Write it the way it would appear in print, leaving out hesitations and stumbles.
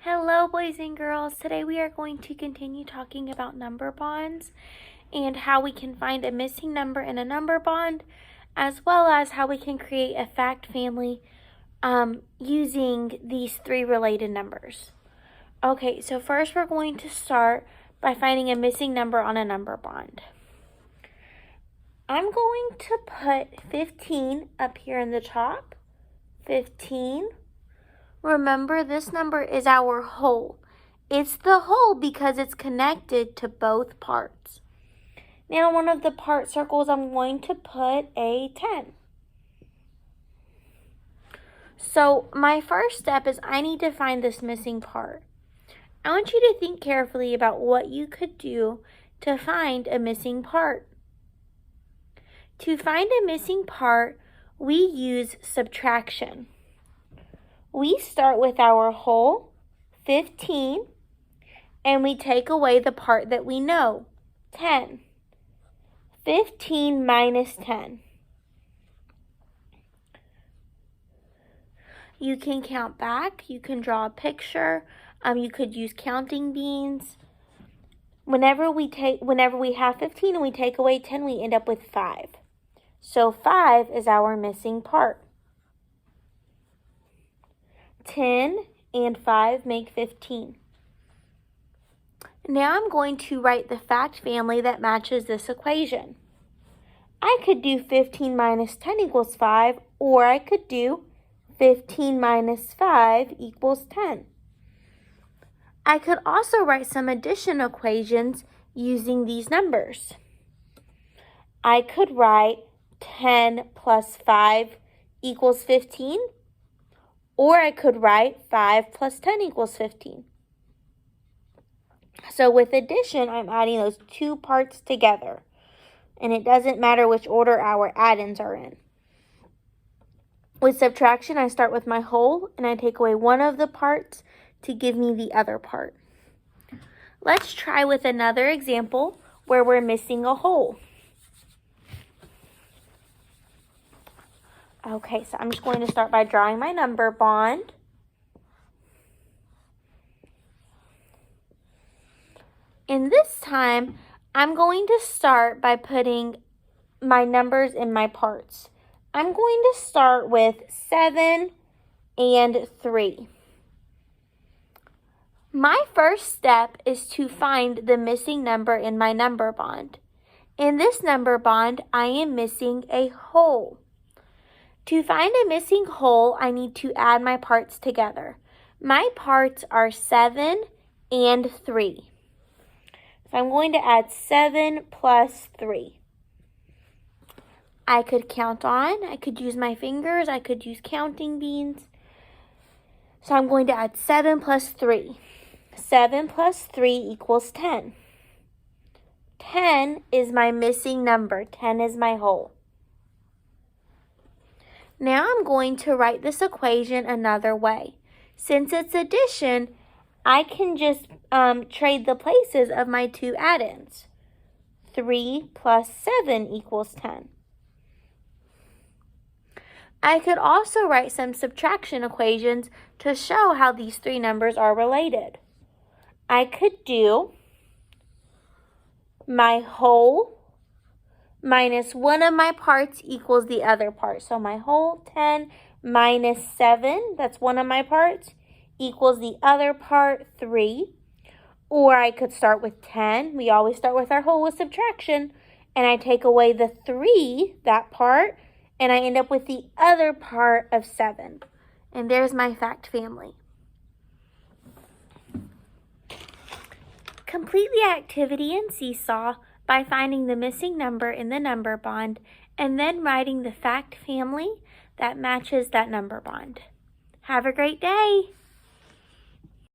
Hello, boys and girls. Today we are going to continue talking about number bonds and how we can find a missing number in a number bond, as well as how we can create a fact family using these three related numbers. Okay, so first we're going to start by finding a missing number on a number bond. I'm going to put 15 up here in the top. 15. Remember, this number is our whole. It's the whole because it's connected to both parts. Now, one of the part circles, I'm going to put a 10. So, my first step is I need to find this missing part. I want you to think carefully about what you could do to find a missing part. To find a missing part, we use subtraction. We start with our whole, 15, and we take away the part that we know, 10. 15 minus 10. You can count back, you can draw a picture, you could use counting beans. Whenever we have 15 and we take away 10, we end up with 5. So 5 is our missing part. 10 and 5 make 15. Now I'm going to write the fact family that matches this equation. I could do 15 minus 10 equals 5, or I could do 15 minus 5 equals 10. I could also write some addition equations using these numbers. I could write 10 plus 5 equals 15. Or I could write 5 plus 10 equals 15. So with addition, I'm adding those two parts together. And it doesn't matter which order our add-ins are in. With subtraction, I start with my whole, and I take away one of the parts to give me the other part. Let's try with another example where we're missing a whole. Okay, so I'm just going to start by drawing my number bond. And this time, I'm going to start by putting my numbers in my parts. I'm going to start with 7 and 3. My first step is to find the missing number in my number bond. In this number bond, I am missing a whole. To find a missing whole, I need to add my parts together. My parts are 7 and 3. So I'm going to add 7 plus 3. I could count on, I could use my fingers, I could use counting beans. So I'm going to add 7 plus 3. 7 plus 3 equals 10. 10 is my missing number. 10 is my whole. Now I'm going to write this equation another way. Since it's addition, I can just trade the places of my two add-ins. 3 plus 7 equals 10. I could also write some subtraction equations to show how these three numbers are related. I could do my whole minus one of my parts equals the other part. So my whole 10 minus 7, that's one of my parts, equals the other part, 3. Or I could start with 10. We always start with our whole with subtraction. And I take away the 3, that part, and I end up with the other part of 7. And there's my fact family. Complete the activity in Seesaw by finding the missing number in the number bond and then writing the fact family that matches that number bond. Have a great day!